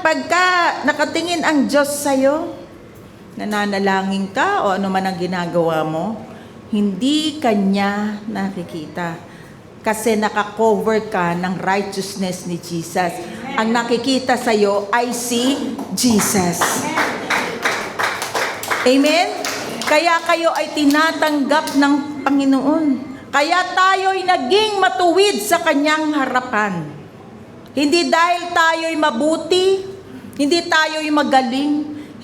pagka nakatingin ang Diyos sa'yo, nananalangin ka o ano man ang ginagawa mo, hindi Kanya nakikita. Kasi nakakover ka ng righteousness ni Jesus. Ang nakikita sa'yo ay si Jesus. Amen? Kaya kayo ay tinatanggap ng Panginoon. Kaya tayo'y naging matuwid sa Kanyang harapan. Hindi dahil tayo'y mabuti, hindi tayo'y magaling,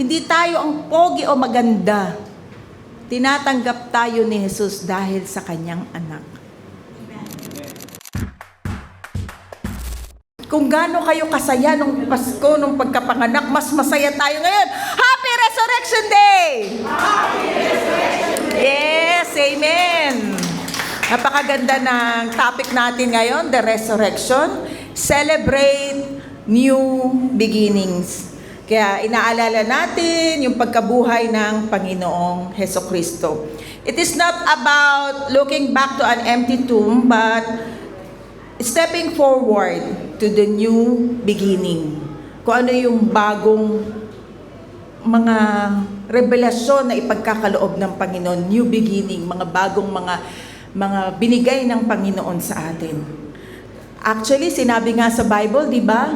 hindi tayo ang pogi o maganda. Tinatanggap tayo ni Jesus dahil sa Kanyang anak. Kung gaano kayo kasaya nung Pasko, nung pagkapanganak, mas masaya tayo ngayon. Happy Resurrection Day! Happy Resurrection Day! Yes, amen! Napakaganda ng topic natin ngayon, the resurrection. Celebrate new beginnings. Kaya inaalala natin yung pagkabuhay ng Panginoong Hesukristo. It is not about looking back to an empty tomb, but stepping forward to the new beginning. Kung ano yung bagong mga revelasyon na ipagkakaloob ng Panginoon, new beginning, mga bagong mga binigay ng Panginoon sa atin. Actually, sinabi nga sa Bible, di ba?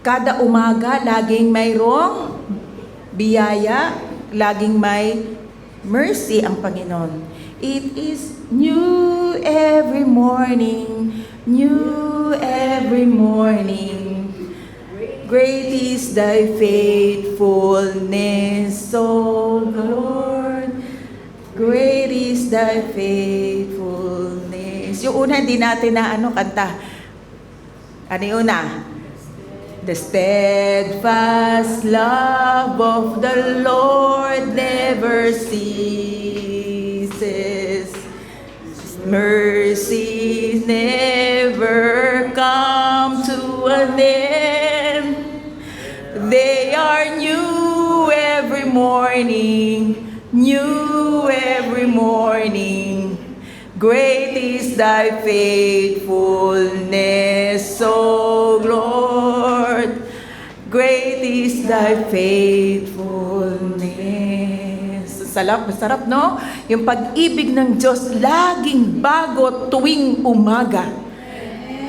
Kada umaga, laging mayroong biyaya, laging may mercy ang Panginoon. It is new every morning, new every morning. Great is thy faithfulness, O Lord. Great is thy faithfulness. Yung una, hindi natin na kanta. Ano yung una? The steadfast love of the Lord never ceases. Mercies never come to an end. They are new every morning, new every morning. Great is thy faithfulness, O Lord. Great is thy faithfulness. Masarap, no? Yung pag-ibig ng Diyos laging bago tuwing umaga.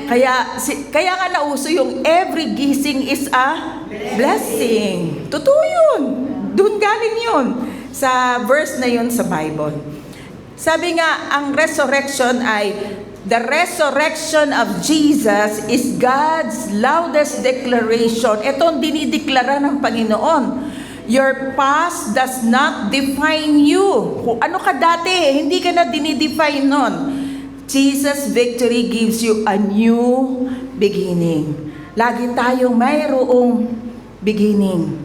Kaya nga nauso yung every gising is a blessing. Totoo yun. Doon galing yun. Sa verse na yun sa Bible. Sabi nga, ang resurrection ay, the resurrection of Jesus is God's loudest declaration. Ito ang dinideklara ng Panginoon. Your past does not define you. Kung ano ka dati, hindi ka na dinidefine nun. Jesus' victory gives you a new beginning. Lagi tayong mayroong beginning.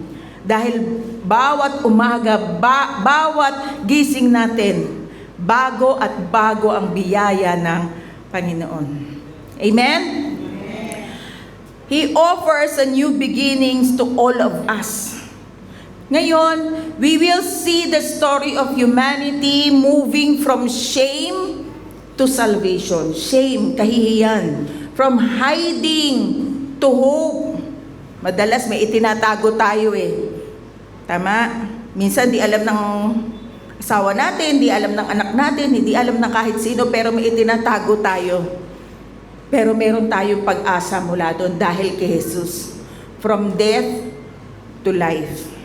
Dahil bawat umaga, bawat gising natin, bago at bago ang biyaya ng Panginoon. Amen? He offers a new beginnings to all of us. Ngayon, we will see the story of humanity moving from shame to salvation. Shame, kahihiyan. From hiding to hope. Madalas may itinatago tayo Tama? Minsan di alam ng asawa natin, di alam ng anak natin, hindi alam ng kahit sino, pero may itinatago tayo. Pero meron tayong pag-asa mula doon dahil kay Jesus. From death to life.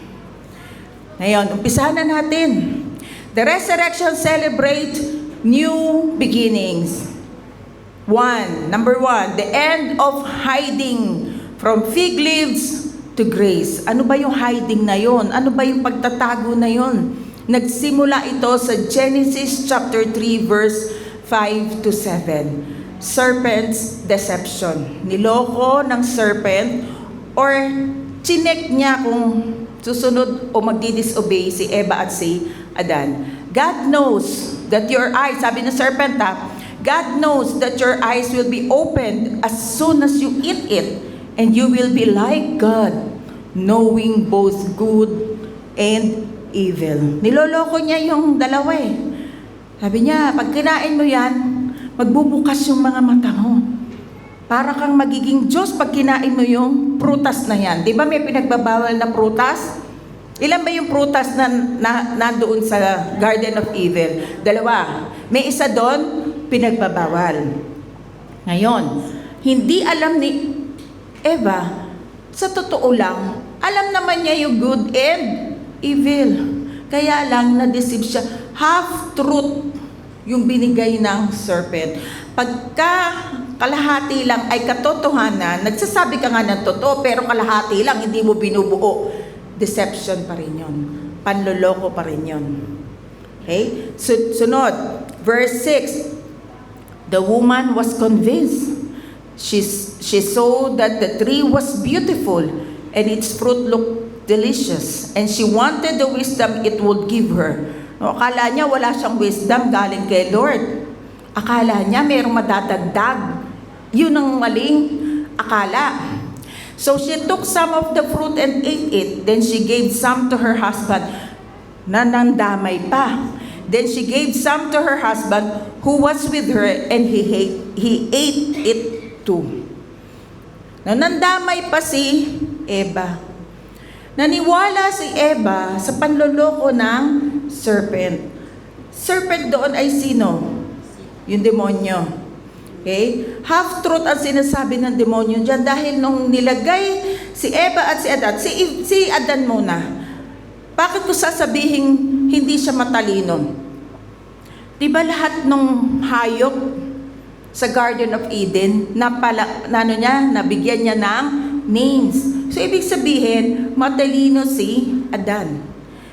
Ngayon, umpisahan na natin. The resurrection celebrate new beginnings. Number one, the end of hiding from fig leaves to grace. Ano ba yung hiding na yon? Ano ba yung pagtatago na yon? Nagsimula ito sa Genesis chapter 3 verse 5 to 7. Serpent's deception. Niloko ng serpent or chinek niya kung susunod o magdi-disobey si Eva at si Adan. God knows that your eyes, sabi ng serpent God knows that your eyes will be opened as soon as you eat it, and you will be like God, knowing both good and evil. Niloloko niya yung dalawa Sabi niya, pag kinain mo yan, magbubukas yung mga mata mo Para kang magiging Diyos pag kinain mo yung prutas na yan. Di ba may pinagbabawal na prutas? Ilan ba yung prutas na nandoon sa Garden of Evil? 2. May isa doon, pinagbabawal. Ngayon, hindi alam ni Eva, sa totoo lang, alam naman niya yung good and evil. Kaya lang, na-deceive siya. Half-truth yung binigay ng serpent. Pagka kalahati lang ay katotohanan, nagsasabi ka nga ng totoo, pero kalahati lang, hindi mo binubuo. Deception pa rin yun. Panloloko pa rin yun. Okay? Sunod, verse 6. The woman was convinced. She saw that the tree was beautiful and its fruit looked delicious. And she wanted the wisdom it would give her. No, akala niya wala siyang wisdom galing kay Lord. Akala niya mayroong madadagdag. Yun ang maling akala. So she took some of the fruit and ate it. Then she gave some to her husband. Nanandamay pa. Then she gave some to her husband who was with her, and he ate it too. Nanandamay pa si Eva. Naniwala si Eva sa panloloko ng serpent. Serpent doon ay sino? Yung demonyo. Okay? Half-truth ang sinasabi ng demonyo dyan dahil nung nilagay si Eva at si Adan, si Adan muna, bakit ko sasabihin hindi siya matalino? Diba lahat ng hayop sa Garden of Eden, nabigyan niya ng names. So, ibig sabihin, matalino si Adan.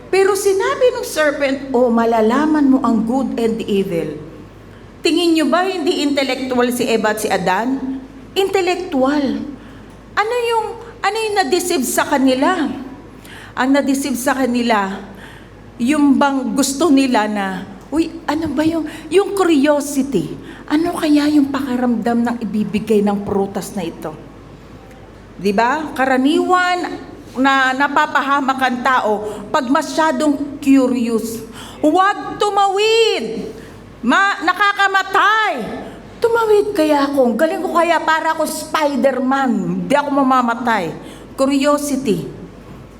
Pero sinabi ng serpent, malalaman mo ang good and the evil. Tingin nyo ba hindi intellectual si Eva at si Adan? Intellectual. Ano yung na-deceive sa kanila? Ang na-deceive sa kanila, yung bang gusto nila na, ano ba yung curiosity? Ano kaya yung pakiramdam ng ibibigay ng prutas na ito? Diba? Karaniwan na napapahamak ang tao pag masyadong curious. Huwag tumawid! Nakakamatay! Tumawid kaya ako. Galing ko kaya para ako Spider-Man. Hindi ako mamamatay. Curiosity.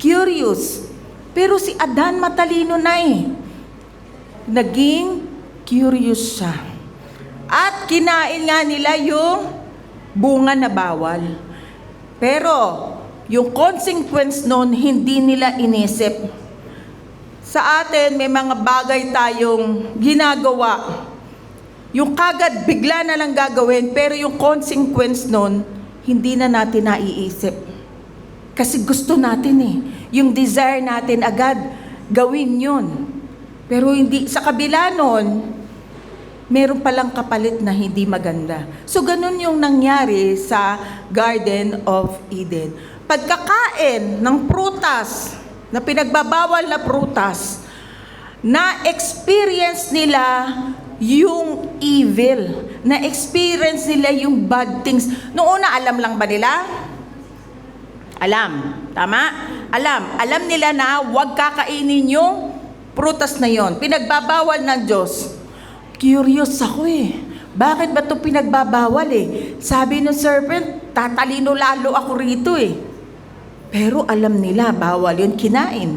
Curious. Pero si Adan matalino na Naging curious siya. At kinain nga nila yung bunga na bawal. Pero, yung consequence nun, hindi nila inisip. Sa atin, may mga bagay tayong ginagawa. Yung kagad, bigla na lang gagawin, pero yung consequence nun, hindi na natin naiisip. Kasi gusto natin yung desire natin agad, gawin yun. Pero hindi, sa kabila nun, meron palang kapalit na hindi maganda. So, ganun yung nangyari sa Garden of Eden. Pagkakain ng prutas, na pinagbabawal na prutas, na-experience nila yung evil, na-experience nila yung bad things. Noong una, alam lang ba nila? Alam. Tama? Alam nila na huwag kakainin yung prutas na yon. Pinagbabawal ng Diyos. Curious ako Bakit ba ito pinagbabawal Sabi ng serpent, tatalino lalo ako rito Pero alam nila, bawal yun, kinain.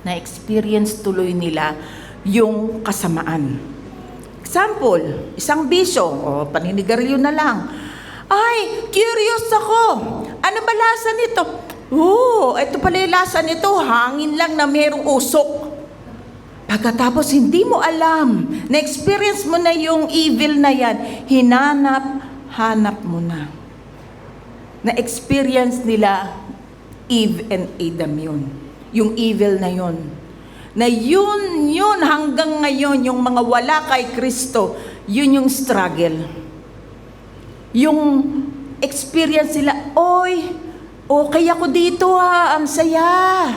Na-experience tuloy nila yung kasamaan. Example, isang bisyo, paninigarilyo na lang. Ay, curious ako. Ano ba lasa nito? Ito pala yung lasa nito, hangin lang na merong usok. Pagkatapos hindi mo alam, na-experience mo na yung evil na yan, hanap mo na. Na-experience nila Eve and Adam yun. Yung evil na yun. Na yun hanggang ngayon, yung mga wala kay Kristo, yun yung struggle. Yung experience nila, okay ako dito ang saya.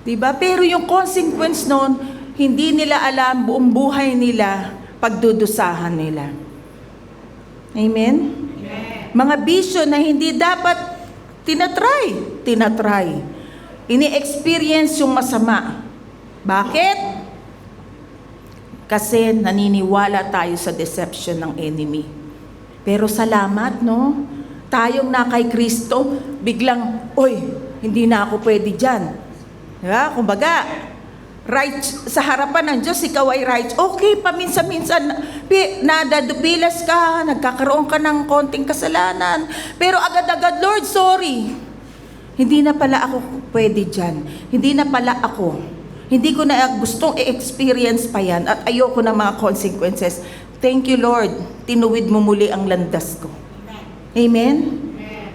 Diba? Pero yung consequence nun, hindi nila alam, buong buhay nila, pagdudusahan nila. Amen? Mga bisyo na hindi dapat tinatry. Ini-experience yung masama. Bakit? Kasi naniniwala tayo sa deception ng enemy. Pero salamat, no? Tayong na kay Kristo, biglang, oy, hindi na ako pwede dyan. Diba? Kumbaga, right sa harapan ng Diyos, ikaw ay right. Okay, paminsan-minsan, nadadupilas ka, nagkakaroon ka ng konting kasalanan, pero agad-agad, Lord, sorry. Hindi na pala ako pwede dyan. Hindi na pala ako. Hindi ko na gustong i-experience pa yan at ayoko na mga consequences. Thank you, Lord. Tinuwid mo muli ang landas ko. Amen?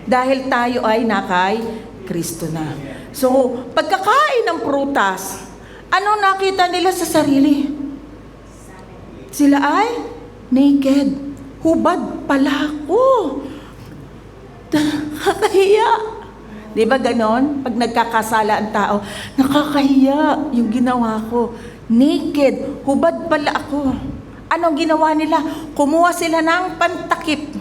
Dahil tayo ay nakay Kristo na. So, pagkakain ng prutas, ano nakita nila sa sarili? Sila ay naked. Hubad pala ako. Nakakahiya. Di ba ganon? Pag nagkakasala ang tao, nakakahiya yung ginawa ko. Naked. Hubad pala ako. Anong ginawa nila? Kumuha sila ng pantakip.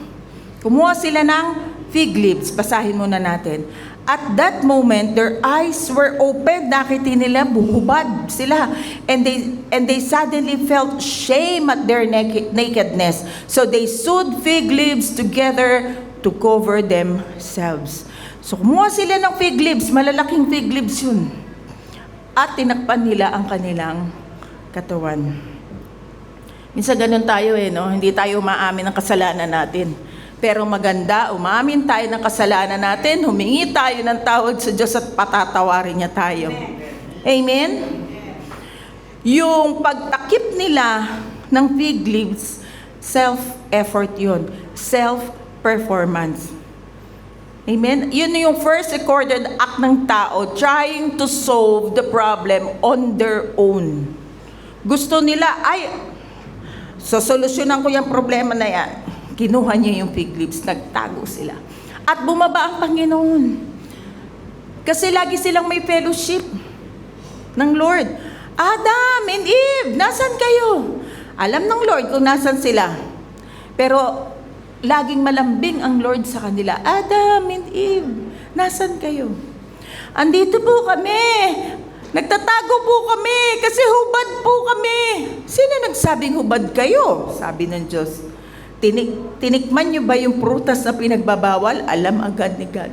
Kumuha sila ng fig leaves. Basahin muna natin. At that moment, their eyes were opened. Nakita nila, buhubad sila. And they suddenly felt shame at their nakedness. So they sewed fig leaves together to cover themselves. So kumuha sila ng fig leaves. Malalaking fig leaves yun. At tinakpan nila ang kanilang katawan. Minsan ganun tayo no? Hindi tayo umaamin ng kasalanan natin. Pero maganda, umamin tayo ng kasalanan natin, humingi tayo ng tawad sa Diyos at patatawarin niya tayo. Amen? Yung pagtakip nila ng fig leaves, self-effort yun. Self-performance. Amen? Yun yung first recorded act ng tao, trying to solve the problem on their own. Gusto nila, solusyonan ko yung problema na yan. Kinuha niya yung fig leaves, nagtago sila. At bumaba ang Panginoon. Kasi lagi silang may fellowship ng Lord. Adam and Eve, nasan kayo? Alam ng Lord kung nasan sila. Pero laging malambing ang Lord sa kanila. Adam and Eve, nasan kayo? Andito po kami. Nagtatago po kami kasi hubad po kami. Sino nagsabing hubad kayo? Sabi ng Diyos. Tinikman niyo ba yung prutas na pinagbabawal? Alam agad ni God.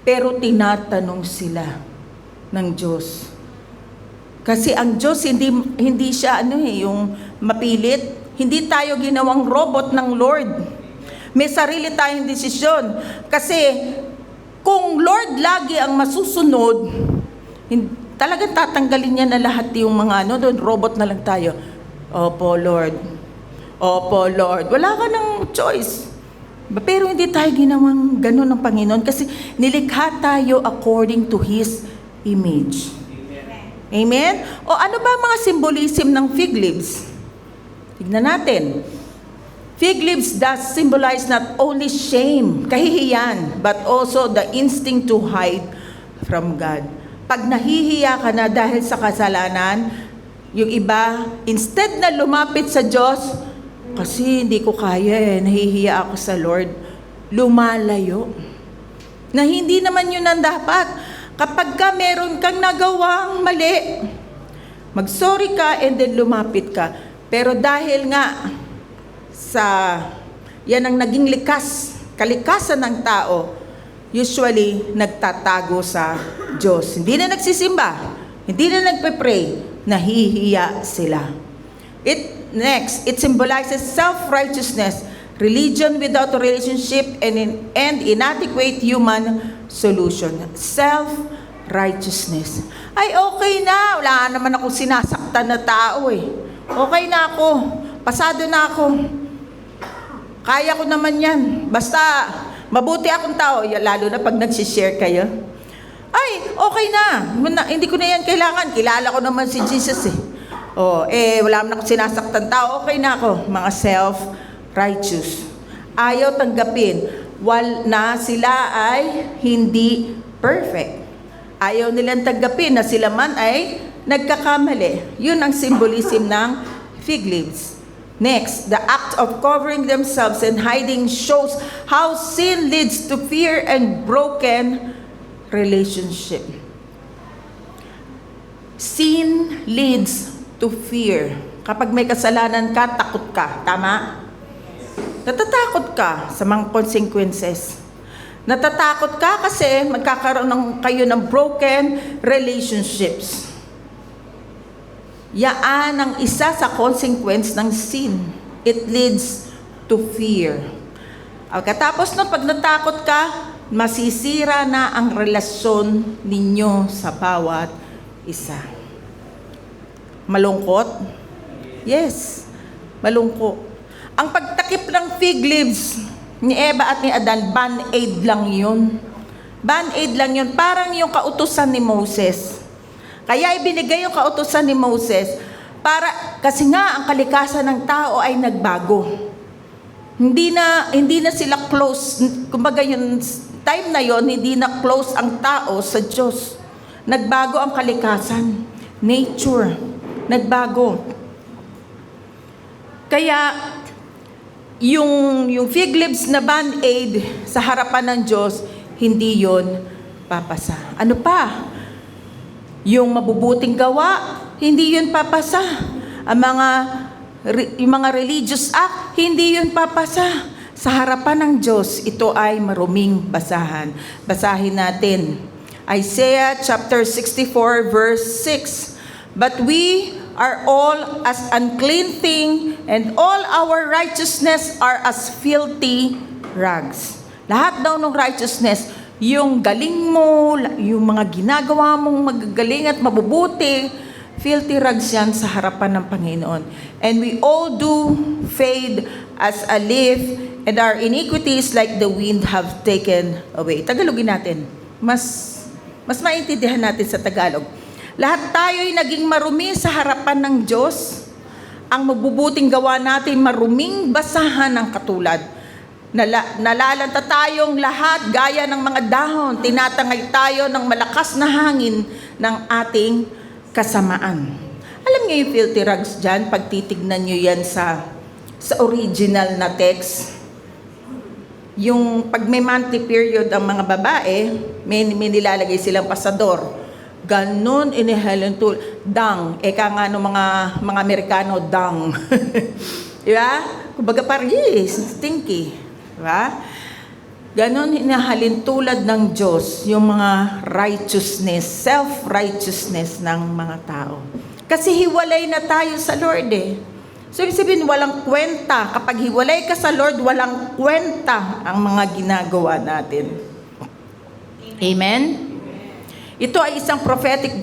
Pero tinatanong sila ng Diyos. Kasi ang Diyos hindi siya yung mapilit. Hindi tayo ginawang robot ng Lord. May sarili tayong desisyon. Kasi kung Lord lagi ang masusunod, talagang tatanggalin niya na lahat yung mga robot na lang tayo. Opo, Lord. Opo, Lord. Wala ka ng choice. Pero hindi tayo ginawang ganun ng Panginoon kasi nilikha tayo according to His image. Amen? O ano ba mga symbolism ng fig leaves? Tignan natin. Fig leaves does symbolize not only shame, kahihiyan, but also the instinct to hide from God. Pag nahihiya ka na dahil sa kasalanan, yung iba, instead na lumapit sa Diyos, kasi hindi ko kaya nahihiya ako sa Lord, lumalayo. Na hindi naman yun ang dapat. Kapag ka meron kang nagawang mali, mag-sorry ka and then lumapit ka. Pero dahil nga yan ang naging kalikasan ng tao, usually nagtatago sa Diyos. Hindi na nagsisimba, hindi na nagpe-pray, nahihiya sila. Next, it symbolizes self-righteousness, religion without a relationship, and inadequate human solution. Self-righteousness. Ay, okay na. Wala naman akong sinasaktan na tao Okay na ako. Pasado na ako. Kaya ko naman yan. Basta, mabuti akong tao. Lalo na pag nagsishare kayo. Ay, okay na. Hindi ko na yan kailangan. Kilala ko naman si Jesus wala naman akong sinasaktan tao. Okay na ako. Mga self-righteous. Ayaw tanggapin na sila ay hindi perfect. Ayaw nilang tanggapin na sila man ay nagkakamali. Yun ang symbolism ng fig leaves. Next, the act of covering themselves and hiding shows how sin leads to fear and broken relationship. Sin leads to fear. Kapag may kasalanan ka, takot ka. Tama? Natatakot ka sa mga consequences. Natatakot ka kasi magkakaroon kayo ng broken relationships. Yaan ang isa sa consequence ng sin. It leads to fear. Katapos nun, pag natakot ka, masisira na ang relasyon ninyo sa bawat isa. Malungkot? Yes, malungkot. Ang pagtakip ng fig leaves ni Eva at ni Adan, band-aid lang yun. Band-aid lang yun. Parang yung kautusan ni Moses. Kaya ibinigay yung kautusan ni Moses kasi nga ang kalikasan ng tao ay nagbago. Hindi na sila close. Kumbaga yung time na yon, hindi na close ang tao sa Diyos. Nagbago ang kalikasan. Nature. Nagbago. Kaya yung fig leaves na band-aid sa harapan ng Diyos, hindi yon papasa. Ano pa? Yung mabubuting gawa, hindi yun papasa. Yung mga religious act, hindi yun papasa. Sa harapan ng Diyos, ito ay maruming basahan. Basahin natin. Isaiah chapter 64 verse 6. But we are all as unclean thing, and all our righteousness are as filthy rags. Lahat daw ng righteousness, yung galing mo, yung mga ginagawa mong magagaling at mabubuti, filthy rags yan sa harapan ng Panginoon. And we all do fade as a leaf, and our iniquities like the wind have taken away. Tagalogin natin. Mas maintindihan natin sa Tagalog. Lahat tayo'y naging marumi sa harapan ng Diyos. Ang mabubuting gawa natin, maruming basahan ng katulad. Nalalanta tayong lahat gaya ng mga dahon. Tinatangay tayo ng malakas na hangin ng ating kasamaan. Alam niyo yung filthy rags dyan, pag titignan niyo yan sa original na text. Yung pag may monthly period ang mga babae, may nilalagay silang pasador. Ganon inihalen to dang. Eka nga no mga Amerikano, dang. Diba? Kumbaga parang, stinky. Diba? Ganon inahalin tulad ng Diyos yung mga righteousness, self-righteousness ng mga tao. Kasi hiwalay na tayo sa Lord eh. So ibig sabihin, walang kwenta. Kapag hiwalay ka sa Lord, walang kwenta ang mga ginagawa natin. Amen? Ito ay isang prophetic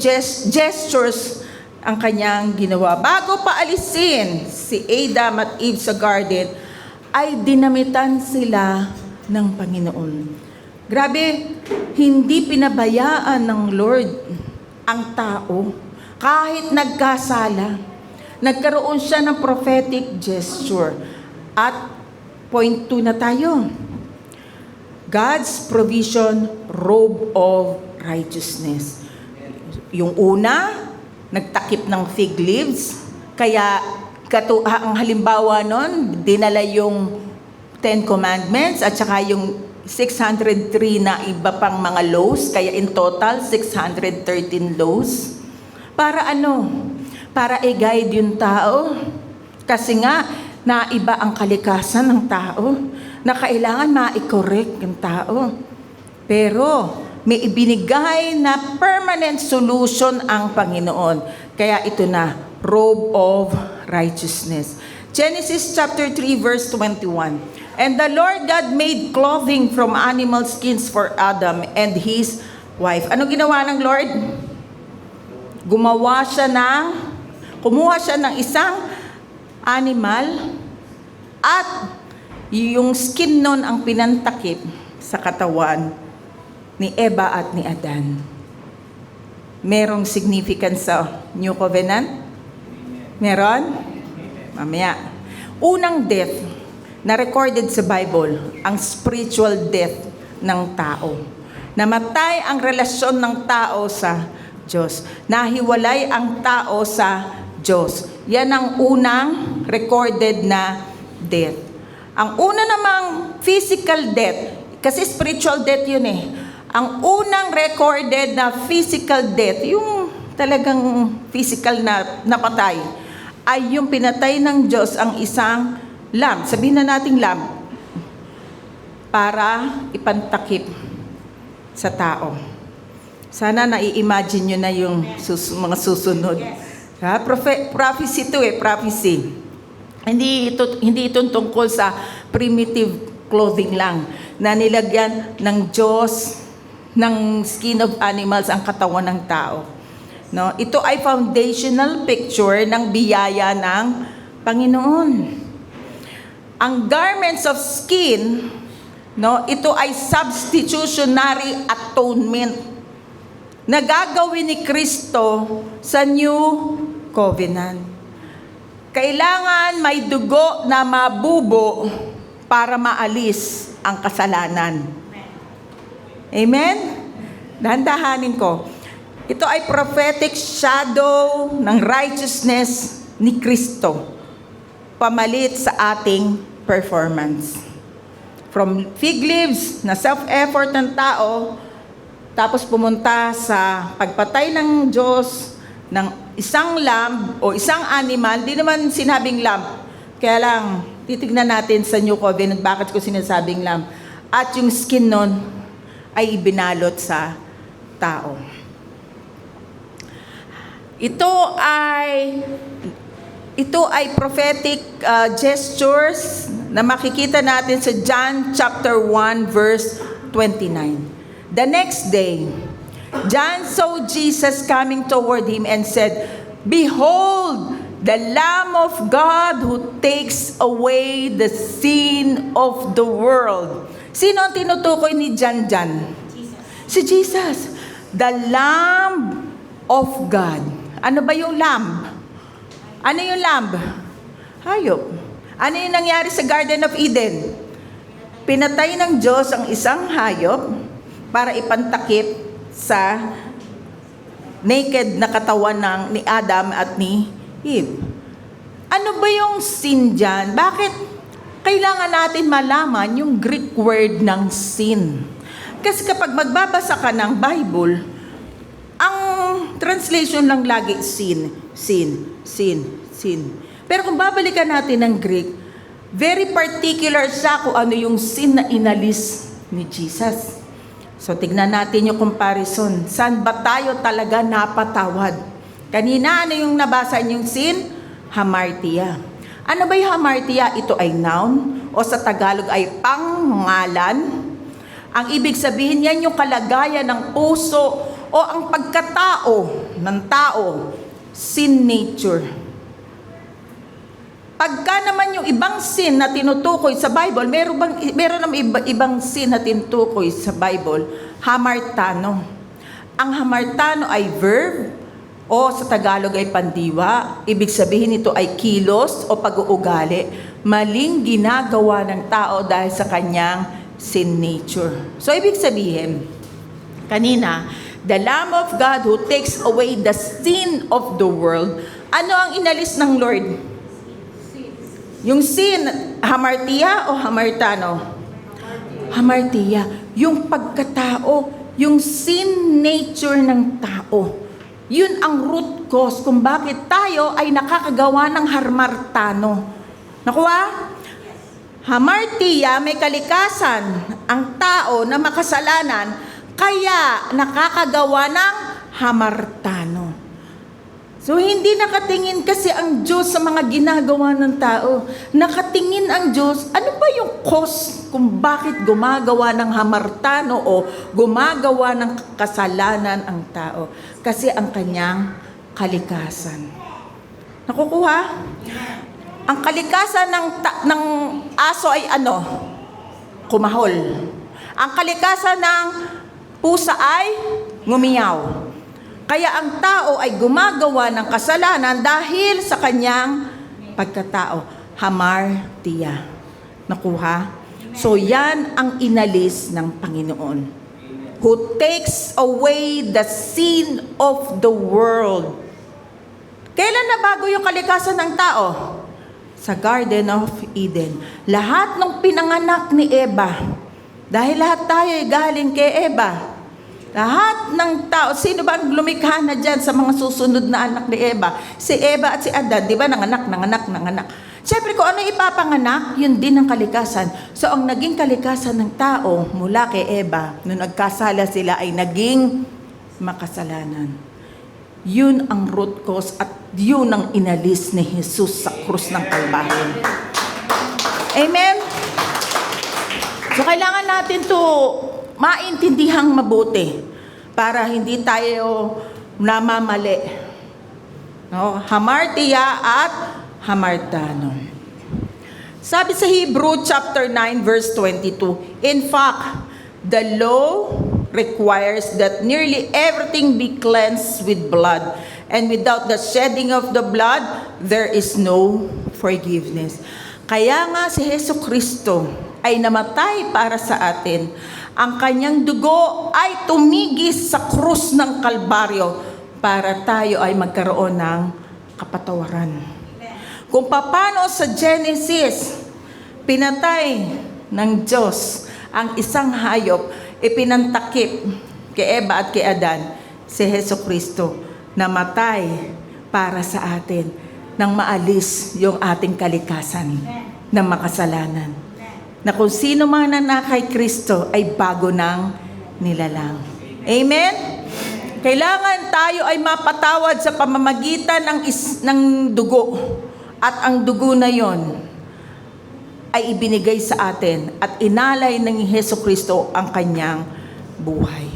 gestures ang kanyang ginawa. Bago pa alisin si Adam at Eve sa garden, ay dinamitan sila ng Panginoon. Grabe, hindi pinabayaan ng Lord ang tao. Kahit nagkasala, nagkaroon siya ng prophetic gesture. At point 2 na tayo. God's provision, robe of righteousness. Yung una, nagtakip ng fig leaves. Kaya, ang halimbawa nun, dinala yung 10 Commandments at saka yung 603 na iba pang mga laws. Kaya in total, 613 laws. Para ano? Para i-guide yung tao. Kasi nga, naiba ang kalikasan ng tao. Na kailangan ma-correct yung tao. Pero, may ibinigay na permanent solution ang Panginoon. Kaya ito na, robe of righteousness. Genesis chapter 3 verse 21. And the Lord God made clothing from animal skins for Adam and his wife. Ano ginawa ng Lord? Kumuha siya ng isang animal at yung skin nun ang pinantakip sa katawan ni Eva at ni Adan. Merong significance sa New Covenant? Meron? Mamaya. Unang death na recorded sa Bible, ang spiritual death ng tao. Namatay ang relasyon ng tao sa Diyos. Nahiwalay ang tao sa Diyos. Yan ang unang recorded na death. Ang una namang physical death, kasi spiritual death yun eh. Ang unang recorded na physical death, yung talagang physical na napatay, ay yung pinatay ng Diyos ang isang lamb, sabihin na nating lamb, para ipantakip sa tao. Sana nai-imagine nyo na yung mga susunod. Ha? Prophecy ito prophecy. Hindi ito tungkol sa primitive clothing lang na nilagyan ng Diyos ng skin of animals ang katawan ng tao. No? Ito ay foundational picture ng biyaya ng Panginoon. Ang garments of skin, no, ito ay substitutionary atonement na gagawin ni Kristo sa New Covenant. Kailangan may dugo na mabubo para maalis ang kasalanan. Amen? Dahan-dahanin ko. Ito ay prophetic shadow ng righteousness ni Kristo, pamalit sa ating performance. From fig leaves na self-effort ng tao, tapos pumunta sa pagpatay ng Diyos ng isang lamb o isang animal, di naman sinabing lamb. Kaya lang, titignan natin sa New Covenant, bakit ko sinasabing lamb. At yung skin nun ay ibinalot sa tao. Ito ay prophetic gestures na makikita natin sa John chapter 1 verse 29. The next day, John saw Jesus coming toward him and said, "Behold, the Lamb of God who takes away the sin of the world." Sino ang tinutukoy ni John dyan? Si Jesus. The Lamb of God. Ano ba yung lamb? Ano yung lamb? Hayop. Ano yung nangyari sa Garden of Eden? Pinatay ng Diyos ang isang hayop para ipantakip sa naked na katawan ni Adam at ni Eve. Ano ba yung sin dyan? Bakit kailangan natin malaman yung Greek word ng sin? Kasi kapag magbabasa ka ng Bible, ang translation lang lagi sin. Pero kung babalikan natin ng Greek, very particular siya kung ano yung sin na inalis ni Jesus. So, tignan natin yung comparison. Saan ba tayo talaga napatawad? Kanina, ano yung nabasa niyong sin? Hamartia. Ano ba yung hamartia? Ito ay noun o sa Tagalog ay pangalan. Ang ibig sabihin yan yung kalagayan ng puso o ang pagkatao ng tao. Sin nature. Pagka naman yung ibang sin na tinutukoy sa Bible, meron ng ibang sin na tinutukoy sa Bible, hamartano. Ang hamartano ay verb o sa Tagalog ay pandiwa. Ibig sabihin ito ay kilos o pag-uugali. Maling ginagawa ng tao dahil sa kanyang sin nature. So ibig sabihin, kanina, the Lamb of God who takes away the sin of the world. Ano ang inalis ng Lord? Yung sin, hamartia o hamartano? Hamartia. Yung pagkatao, yung sin nature ng tao. Yun ang root cause kung bakit tayo ay nakakagawa ng hamartano. Nakuha? Hamartia, may kalikasan ang tao na makasalanan, kaya nakakagawa ng hamartano. So, hindi nakatingin kasi ang Diyos sa mga ginagawa ng tao. Nakatingin ang Diyos, ano ba yung cause kung bakit gumagawa ng hamartano o gumagawa ng kasalanan ang tao? Kasi ang kanyang kalikasan. Nakukuha? Ang kalikasan ng aso ay ano? Kumahol. Ang kalikasan ng pusa ay ngumiyaw. Kaya ang tao ay gumagawa ng kasalanan dahil sa kanyang pagkatao. Hamartia. Nakuha? So yan ang inalis ng Panginoon. Who takes away the sin of the world. Kailan nabago yung kalikasan ng tao? Sa Garden of Eden. Lahat ng pinanganak ni Eva, dahil lahat tayo ay galing kay Eva. Lahat ng tao, sino ba ang lumikha na dyan sa mga susunod na anak ni Eva? Si Eva at si Adan, di ba? Nanganak. Siyempre, kung ano ipapanganak, yun din ang kalikasan. So, ang naging kalikasan ng tao mula kay Eva, nung nagkasala sila, ay naging makasalanan. Yun ang root cause at yun ang inalis ni Jesus sa krus ng Kalbaryo. Amen? So, kailangan natin to maintindihang mabuti para hindi tayo namamali. No? Hamartia at hamartanon. Sabi sa Hebrew chapter 9 verse 22, in fact, the law requires that nearly everything be cleansed with blood, and without the shedding of the blood, there is no forgiveness. Kaya nga si Jesucristo ay namatay para sa atin. Ang kanyang dugo ay tumigis sa krus ng Kalbaryo para tayo ay magkaroon ng kapatawaran. Kung paano sa Genesis, pinatay ng Diyos ang isang hayop, ipinantakip kay Eva at kay Adan, si Jesucristo namatay para sa atin nang maalis yung ating kalikasan ng makasalanan. Na kung sino man na kay Kristo ay bago ng nilalang. Amen? Kailangan tayo ay mapatawad sa pamamagitan ng dugo. At ang dugo na yon ay ibinigay sa atin at inalay ng Jesucristo ang kanyang buhay.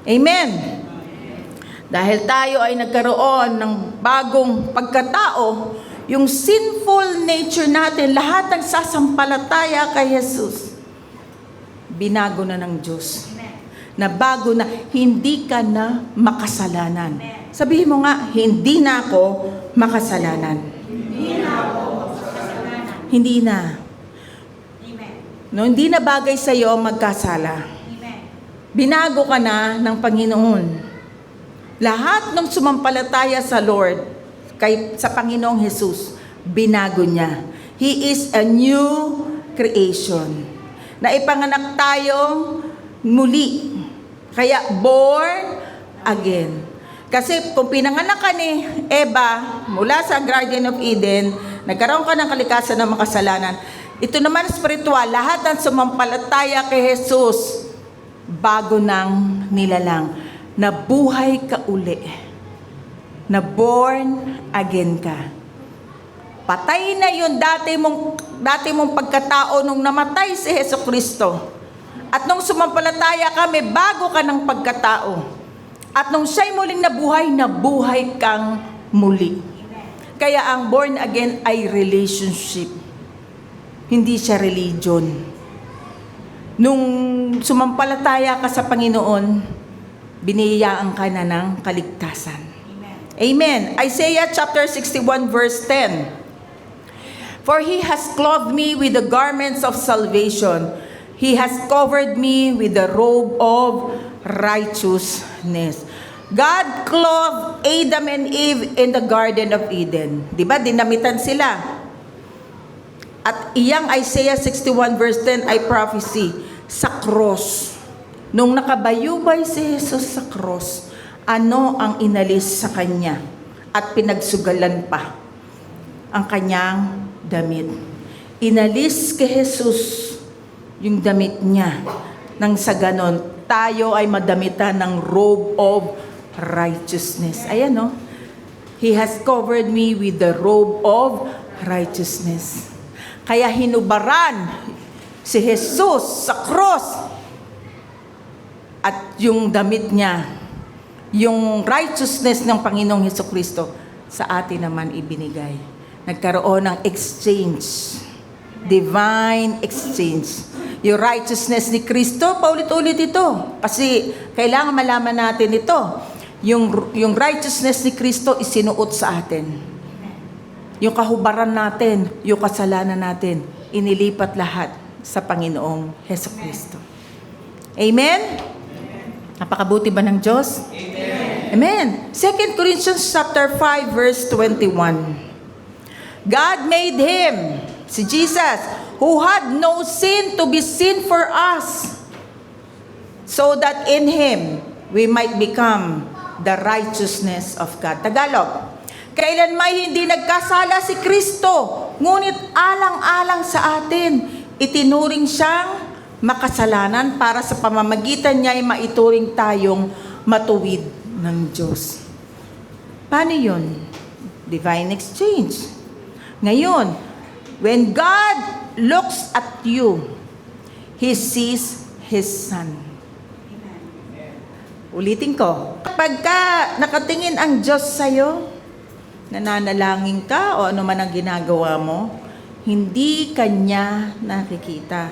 Amen? Dahil tayo ay nagkaroon ng bagong pagkatao, yung sinful nature natin, lahat ng sasampalataya kay Jesus, binago na ng Diyos. Na bago na, hindi ka na makasalanan. Sabihin mo nga, hindi na ako makasalanan. Hindi na ako makasalanan. Hindi na. Amen. No, hindi na bagay sa iyo magkasala. Amen. Binago ka na ng Panginoon. Lahat ng sumampalataya sa Lord, sa Panginoong Jesus, binago niya. He is a new creation. Na ipanganak tayong muli. Kaya born again. Kasi kung pinanganak ka ni Eva mula sa Garden of Eden, nagkaroon ka ng kalikasan ng makasalanan. Ito naman spiritual, lahat ng sumampalataya kay Jesus, bago ng nilalang. Nabuhay ka uli. Na born again ka. Patay na yun dati mong pagkatao nung namatay si Jesucristo. At nung sumampalataya ka, may bago ka ng pagkatao. At nung siya'y muling nabuhay kang muli. Kaya ang born again ay relationship. Hindi siya religion. Nung sumampalataya ka sa Panginoon, biniyayaan ka na ng kaligtasan. Amen. Isaiah chapter 61 verse 10. For He has clothed me with the garments of salvation. He has covered me with the robe of righteousness. God clothed Adam and Eve in the Garden of Eden. Diba? Dinamitan sila. At iyang Isaiah 61 verse 10 ay prophecy sa cross. Nung nakabayubay si Jesus sa cross, ano ang inalis sa kanya at pinagsugalan pa ang kanyang damit. Inalis kay Jesus yung damit niya nang sa ganon tayo ay madamitan ng robe of righteousness. Ayan, no? He has covered me with the robe of righteousness. Kaya hinubaran si Jesus sa cross at yung damit niya, yung righteousness ng Panginoong Jesucristo sa atin naman ibinigay. Nagkaroon ng exchange. Divine exchange. Yung righteousness ni Kristo, paulit-ulit ito. Kasi kailangan malaman natin ito. Yung righteousness ni Kristo isinuot sa atin. Yung kahubaran natin, yung kasalanan natin, inilipat lahat sa Panginoong Jesucristo. Amen? Napakabuti ba ng Diyos? Amen. 2 Corinthians chapter 5 verse 21. God made Him, si Jesus, who had no sin to be sin for us, so that in Him we might become the righteousness of God. Tagalog. Kailanman hindi nagkasala si Kristo, ngunit alang-alang sa atin, itinuring siyang makasalanan para sa pamamagitan niya ay maituring tayong matuwid ng Diyos. Paano yun? Divine exchange. Ngayon, when God looks at you, He sees His Son. Ulitin ko. Pagka nakatingin ang Diyos sa'yo, nananalangin ka o ano man ang ginagawa mo, hindi Kanya nakikita.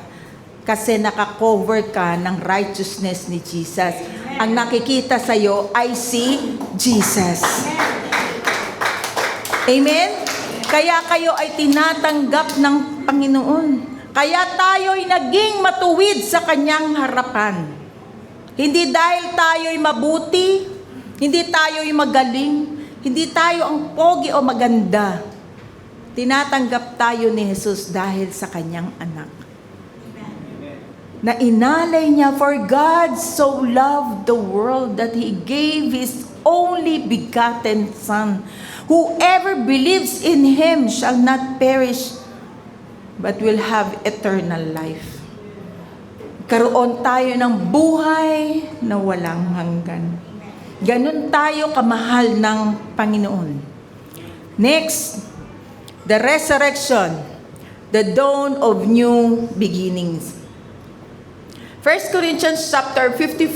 Kasi nakakover ka ng righteousness ni Jesus. Ang nakikita sa'yo ay si Jesus. Amen? Kaya kayo ay tinatanggap ng Panginoon. Kaya tayo'y naging matuwid sa Kanyang harapan. Hindi dahil tayo'y mabuti, hindi tayo'y magaling, hindi tayo ang pogi o maganda. Tinatanggap tayo ni Jesus dahil sa Kanyang anak. Na inalay niya, for God so loved the world that He gave His only begotten Son. Whoever believes in Him shall not perish, but will have eternal life. Karoon tayo ng buhay na walang hanggan. Ganun tayo kamahal ng Panginoon. Next, the resurrection, the dawn of new beginnings. 1 Corinthians chapter 15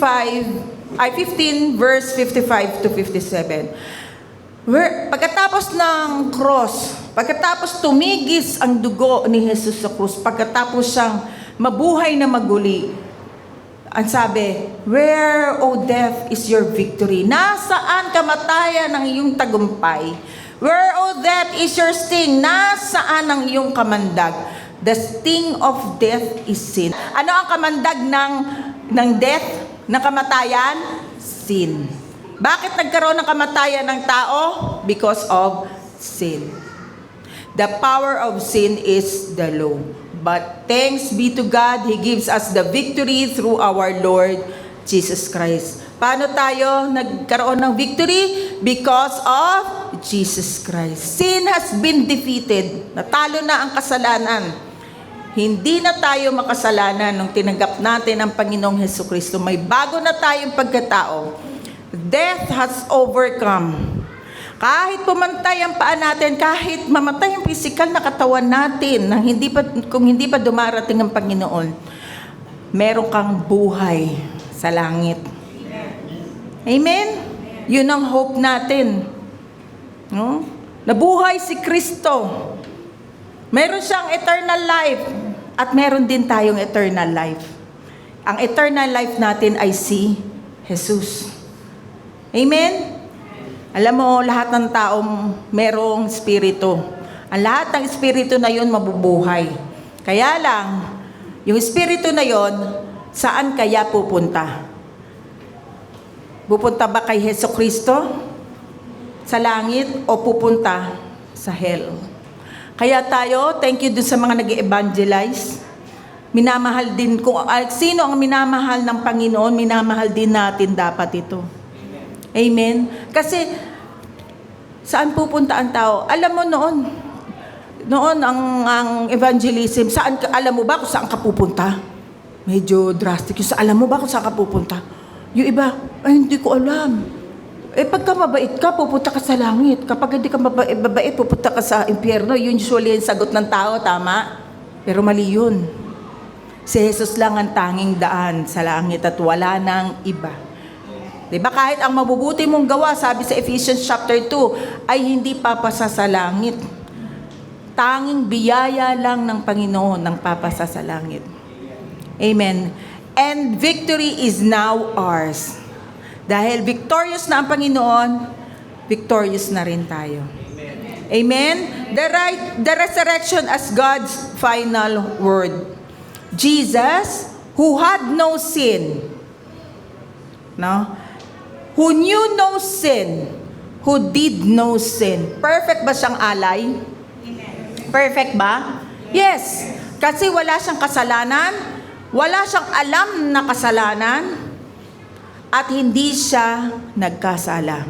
verse 55 to 57. Pagkatapos ng cross, pagkatapos tumigis ang dugo ni Jesus sa krus, pagkatapos siyang mabuhay na maguli, ang sabi, where, O death, is your victory? Nasaan kamatayan ang iyong tagumpay? Where, O death, is your sting? Nasaan ang iyong kamandag? The sting of death is sin. Ano ang kamandag ng death, ng kamatayan? Sin. Bakit nagkaroon ng kamatayan ng tao? Because of sin. The power of sin is the law. But thanks be to God, He gives us the victory through our Lord Jesus Christ. Paano tayo nagkaroon ng victory? Because of Jesus Christ. Sin has been defeated. Natalo na ang kasalanan. Hindi na tayo makasalanan nung tinanggap natin ang Panginoong Hesukristo. May bago na tayong pagkatao. Death has overcome. Kahit pumantay ang paa natin, kahit mamatay ang physical na katawan natin, kung hindi pa dumarating ang Panginoon, meron kang buhay sa langit. Amen? Yun ang hope natin. No? Nabuhay si Kristo. Meron siyang eternal life. At meron din tayong eternal life. Ang eternal life natin ay si Jesus. Amen? Alam mo, lahat ng taong merong espiritu. Ang lahat ng espiritu na yun mabubuhay. Kaya lang, yung espiritu na yun, saan kaya pupunta? Pupunta ba kay Hesukristo? Sa langit? O pupunta sa hell? Kaya tayo, thank you dun sa mga nag-evangelize. Minamahal din, kung sino ang minamahal ng Panginoon, minamahal din natin dapat ito. Amen? Kasi, saan pupunta ang tao? Alam mo noon ang evangelism, alam mo ba kung saan ka pupunta? Medyo drastic yun. Alam mo ba kung saan ka pupunta? Yung iba, ay hindi ko alam. Pagka mabait ka, pupunta ka sa langit. Kapag hindi ka mabait, pupunta ka sa impyerno. Yun usually yung sagot ng tao, tama? Pero mali yun. Si Jesus lang ang tanging daan sa langit at wala nang iba. Diba? Kahit ang mabubuti mong gawa, sabi sa Ephesians chapter 2, ay hindi papasa sa langit. Tanging biyaya lang ng Panginoon ang papasa sa langit. Amen. And victory is now ours. Dahil victorious na ang Panginoon, victorious na rin tayo. Amen? The resurrection as God's final word. Jesus, who had no sin, who knew no sin, who did no sin. Perfect ba siyang alay? Perfect ba? Yes. Kasi wala siyang kasalanan, wala siyang alam na kasalanan, at hindi siya nagkasala.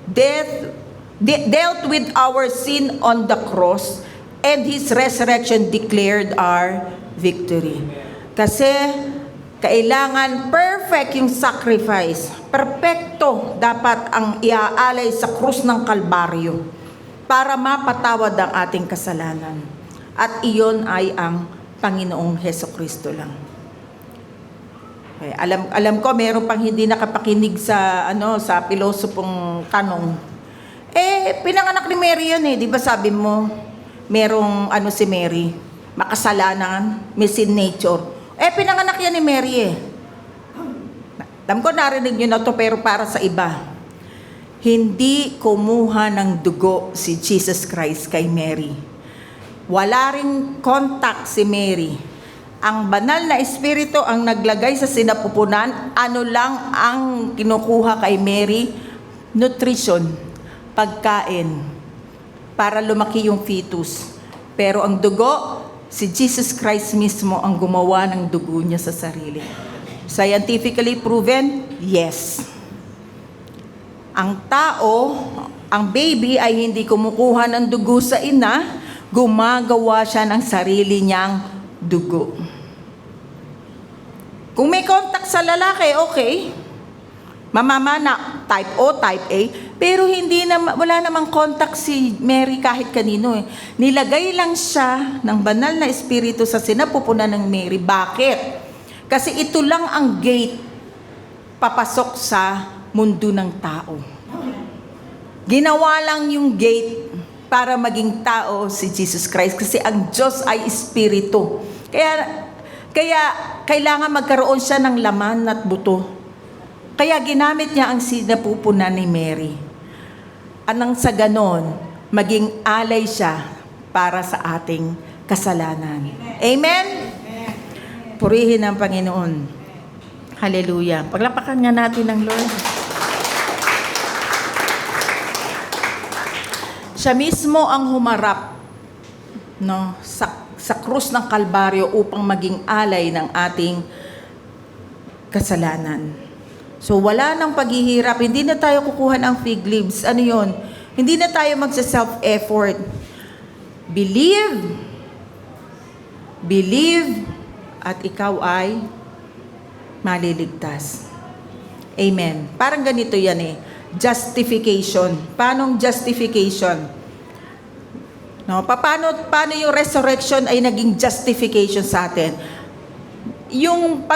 Death dealt with our sin on the cross, and His resurrection declared our victory. Kasi kailangan perfect yung sacrifice. Perpekto dapat ang iaalay sa krus ng Kalbaryo para mapatawad ang ating kasalanan. At iyon ay ang Panginoong Hesukristo lang. Okay, alam ko meron pang hindi nakapakinig sa sa pilosopong tanong. Pinanganak ni Mary yun, 'di ba sabi mo? Merong si Mary, makasalanan, may sin nature. Pinanganak yan ni Mary Alam ko narinig niyo na to, pero para sa iba. Hindi kumuha ng dugo si Jesus Christ kay Mary. Wala ring contact si Mary. Ang banal na espiritu ang naglagay sa sinapupunan. Ano lang ang kinukuha kay Mary? Nutrition, pagkain, para lumaki yung fetus. Pero ang dugo, si Jesus Christ mismo ang gumawa ng dugo niya sa sarili. Scientifically proven? Yes. Ang tao, ang baby ay hindi kumukuha ng dugo sa ina, gumagawa siya ng sarili niyang dugo. Kung may contact sa lalaki, okay. Mamamana, type O, type A, pero wala namang contact si Mary kahit kanino Nilagay lang siya ng banal na espiritu sa sinapupunan ng Mary. Bakit? Kasi ito lang ang gate papasok sa mundo ng tao. Ginawa lang yung gate para maging tao si Jesus Christ, kasi ang Diyos ay espiritu. Kaya kailangan magkaroon siya ng laman at buto. Kaya ginamit niya ang sinapupunan ni Mary. Anang sa ganon, maging alay siya para sa ating kasalanan. Amen? Purihin ang Panginoon. Hallelujah. Paglapakan nga natin ng Lord. Siya mismo ang humarap sa krus ng Kalbaryo upang maging alay ng ating kasalanan. So wala nang paghihirap, hindi na tayo kukuha ng fig leaves. Ano yun? Hindi na tayo magsa-self-effort. Believe, at ikaw ay maliligtas. Amen. Parang ganito yan justification. Paanong justification? Paano yung resurrection ay naging justification sa atin? Yung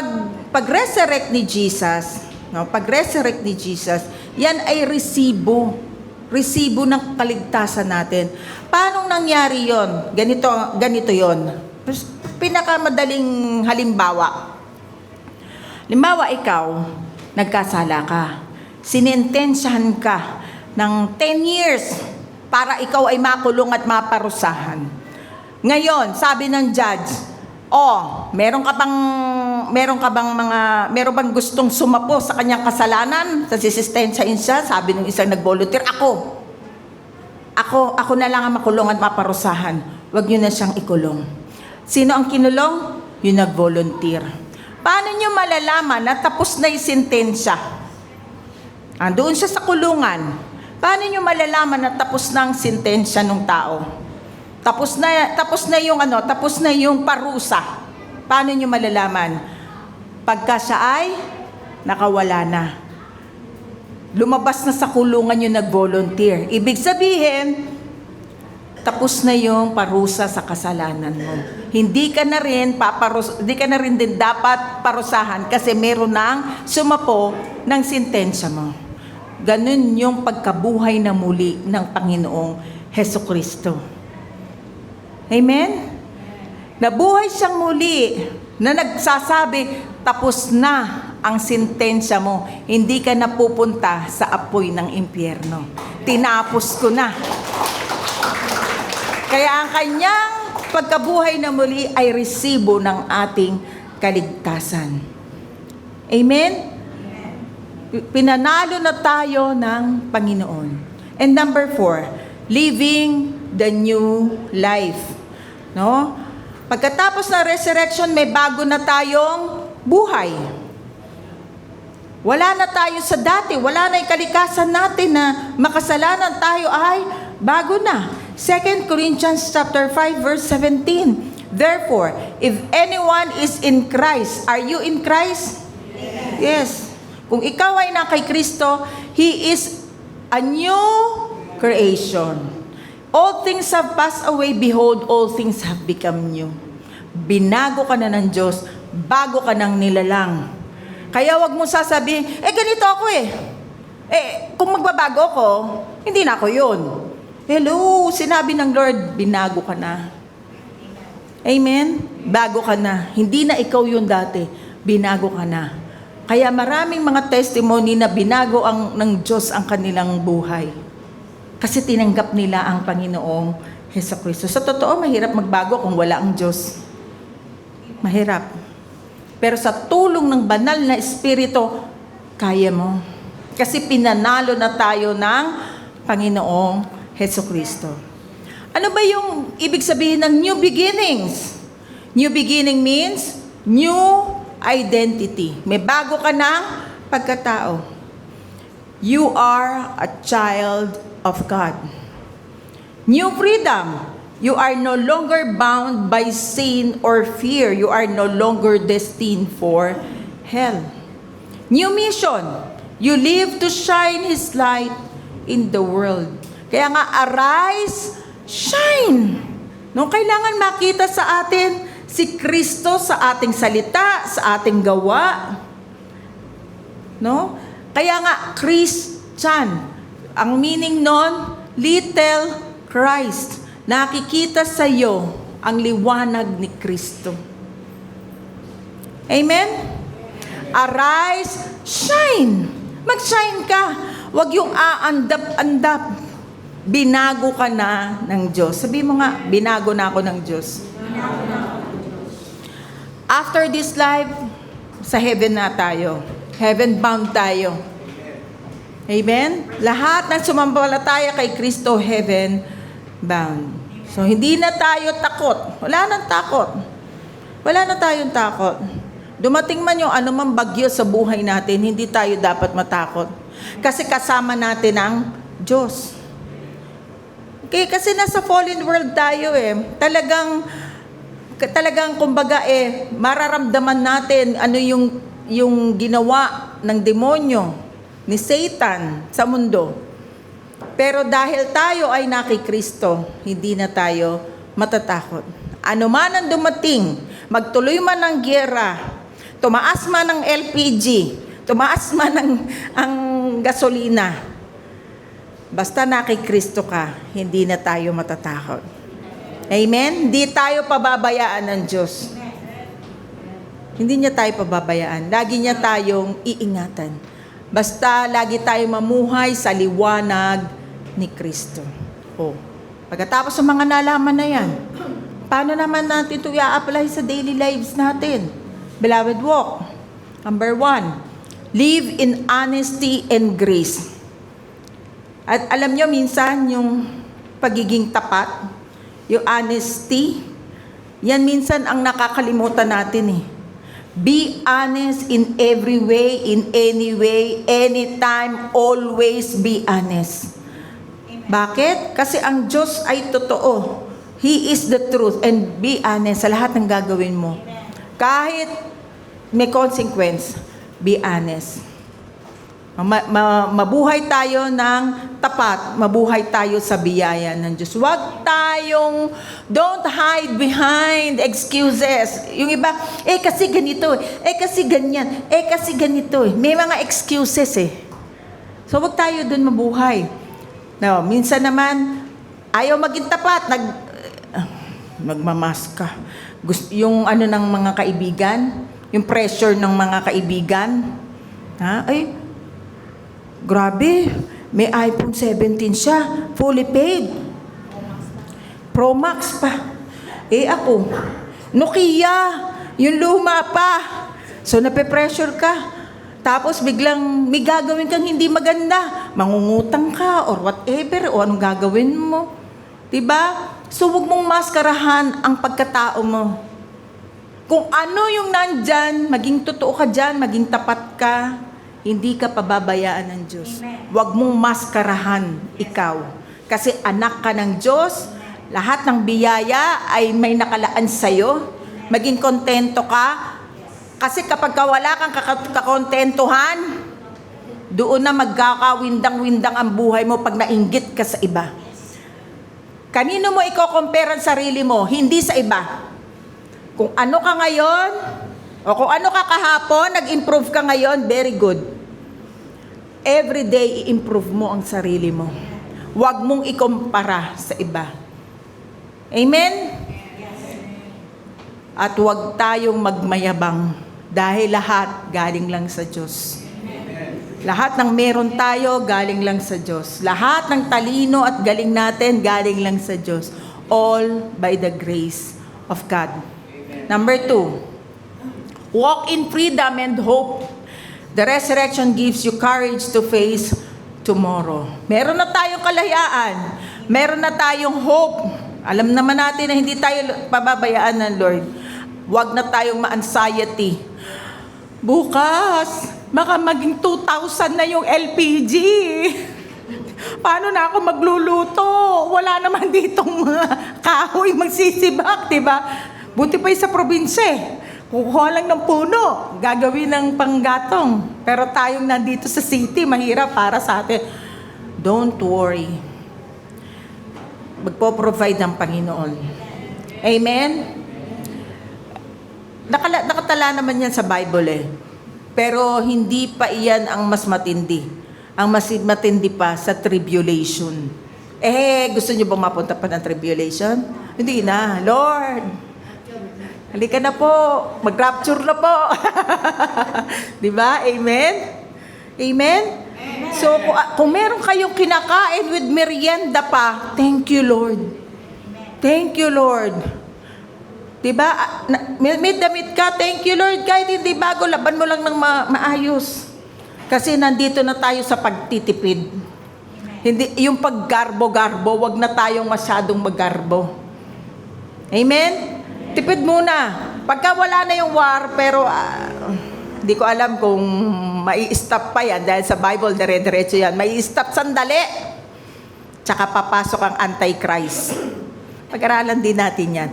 pag-resurrect ni Jesus, pag-resurrect ni Jesus, yan ay resibo ng kaligtasan natin. Paano nangyari yon? Ganito yon. Pinakamadaling halimbawa. Halimbawa, ikaw, nagkasala ka. Sinentensyahan ka ng 10 years para ikaw ay makulong at maparusahan. Ngayon, sabi ng judge, meron bang gustong sumapo sa kanyang kasalanan? Sa sisistensyahin siya, sabi ng isang nag-volunteer, ako na lang ang makulong at maparusahan. Huwag niyo na siyang ikulong. Sino ang kinulong? Yung nag-volunteer. Paano niyo malalaman na tapos na yung sentensya? Doon siya sa kulungan. Paano niyo malalaman na tapos na ang sentensya ng tao? Tapos na yung parusa. Paano niyo malalaman? Pagka siya ay nakawala na. Lumabas na sa kulungan yung nag-volunteer. Ibig sabihin, tapos na yung parusa sa kasalanan mo. Hindi ka na rin din dapat parusahan kasi meron nang sumapo ng sentensya mo. Ganun yung pagkabuhay na muli ng Panginoong Hesukristo. Amen? Nabuhay siyang muli na nagsasabi, tapos na ang sentensya mo. Hindi ka na pupunta sa apoy ng impyerno. Tinapos ko na. Kaya ang kanyang pagkabuhay na muli ay resibo ng ating kaligtasan. Amen? Pinanalo na tayo ng Panginoon. And number 4, living the new life. Pagkatapos ng resurrection, may bago na tayong buhay. Wala na tayo sa dati. Wala na yung kalikasan natin na makasalanan tayo ay bago na. 2 Corinthians chapter 5 verse 17. Therefore, if anyone is in Christ, are you in Christ? Yes. Kung ikaw ay na kay Kristo, He is a new creation. All things have passed away, behold, all things have become new. Binago ka na ng Diyos, bago ka ng nilalang. Kaya wag mo sasabihin, ganito ako kung magbabago ko, hindi na ako yun. Hello, sinabi ng Lord, binago ka na. Amen? Bago ka na. Hindi na ikaw yun dati. Binago ka na. Kaya maraming mga testimony na binago ng Diyos ang kanilang buhay. Kasi tinanggap nila ang Panginoong Hesukristo. Sa totoo, mahirap magbago kung wala ang Diyos. Mahirap. Pero sa tulong ng banal na Espiritu, kaya mo. Kasi pinanalo na tayo ng Panginoong Hesukristo. Ano ba yung ibig sabihin ng new beginnings? New beginning means new identity. May bago ka ng pagkatao. You are a child of God. New freedom. You are no longer bound by sin or fear. You are no longer destined for hell. New mission. You live to shine His light in the world. Kaya nga, arise, shine. No, kailangan makita sa atin si Kristo sa ating salita, sa ating gawa. No? Kaya nga, Christian. Ang meaning nun, little Christ. Nakikita sa iyo ang liwanag ni Kristo. Amen? Arise, shine. Mag-shine ka. Huwag yung aandap-andap. Binago ka na ng Diyos. Sabi mo nga, binago na ako ng Diyos. After this life, sa heaven na tayo. Heaven bound tayo. Amen? Lahat ng sumampalataya kay Kristo, heaven bound. So, hindi na tayo takot. Wala nang takot. Wala na tayong takot. Dumating man yung anumang bagyo sa buhay natin, hindi tayo dapat matakot. Kasi kasama natin ang Diyos. Okay, kasi nasa fallen world tayo Talagang kumbaga mararamdaman natin ano yung ginawa ng demonyo, ni Satan sa mundo. Pero dahil tayo ay na kay Kristo, hindi na tayo matatakot. Ano man ang dumating, magtuloy man ang giyera, tumaas man ang LPG, tumaas man ang gasolina, basta na kay Kristo ka, hindi na tayo matatakot. Amen? Hindi tayo pababayaan ng Diyos. Hindi niya tayo pababayaan. Lagi niya tayong iingatan. Basta lagi tayo mamuhay sa liwanag ni Kristo. Pagkatapos ng mga nalaman na yan, paano naman natin ito i-apply sa daily lives natin? Beloved, walk. Number 1, live in honesty and grace. At alam nyo, minsan yung pagiging tapat, yung honesty, yan minsan ang nakakalimutan natin Be honest in every way, in any way, anytime, always be honest. Bakit? Kasi ang Diyos ay totoo. He is the truth. And be honest sa lahat ng gagawin mo. Kahit may consequence, be honest. Mabuhay tayo ng tapat. Mabuhay tayo sa biyaya ng Diyos. Huwag tayong, don't hide behind excuses. Yung iba, kasi ganito, kasi ganyan, kasi ganito. May mga excuses So, huwag tayo dun mabuhay. No, minsan naman, ayaw maging tapat, magmamask ka. Yung ng mga kaibigan, yung pressure ng mga kaibigan, grabe, may iPhone 17 siya, fully paid. Pro Max pa. Ako, Nokia, yung luma pa. So, nape-pressure ka. Tapos biglang may gagawin kang hindi maganda. Mangungutang ka or whatever o anong gagawin mo. Diba? So huwag mong maskarahan ang pagkatao mo. Kung ano yung nandyan, maging totoo ka dyan, maging tapat ka. hindi ka pababayaan ng Diyos. Amen. Huwag mong maskarahan ikaw. Kasi anak ka ng Diyos, lahat ng biyaya ay may nakalaan sa'yo. Maging kontento ka. Kasi kapag wala kang kakontentuhan, doon na magkakawindang-windang ang buhay mo pag nainggit ka sa iba. Kanino mo i-compare ang sarili mo? Hindi sa iba. Kung ano ka ngayon, o kung ano ka kahapon, nag-improve ka ngayon, very good. Every day, i-improve mo ang sarili mo. Huwag mong ikumpara sa iba. Amen? At huwag tayong magmayabang dahil lahat galing lang sa Diyos. Lahat ng meron tayo, galing lang sa Diyos. Lahat ng talino at galing natin, galing lang sa Diyos. All by the grace of God. Number 2, walk in freedom and hope. The resurrection gives you courage to face tomorrow. Meron na tayong kalayaan. Meron na tayong hope. Alam naman natin na hindi tayo pababayaan ng Lord. Huwag na tayong ma-anxiety. Bukas, baka maging 2,000 na yung LPG. Paano na ako magluluto? Wala naman ditong mga kahoy magsisibak, diba? Buti pa yung sa probinsya. Kukuha lang ng puno, gagawin ng panggatong. Pero tayong nandito sa city, mahirap para sa atin. Don't worry. Magpo-provide ng Panginoon. Amen? Nakatala naman yan sa Bible eh. Pero hindi pa iyan ang mas matindi. Ang mas matindi pa sa tribulation. Gusto nyo bang mapunta pa ng tribulation? Hindi na. Lord, halika na po. Mag-rapture na po. Diba? Amen? Amen? So, kung meron kayong kinakain with merienda pa, thank you, Lord. Thank you, Lord. Diba? May damit ka, thank you, Lord. Kahit hindi bago, laban mo lang ng maayos. Kasi nandito na tayo sa pagtitipid. Hindi, yung paggarbo-garbo, wag na tayong masyadong maggarbo. Amen? Tipid muna. Pagka wala na yung war, pero di ko alam kung mai-stop pa yan dahil sa Bible, dire-diretso yan. Mai-stop sandali. Tsaka papasok ang Antichrist. Pag-aralan din natin yan.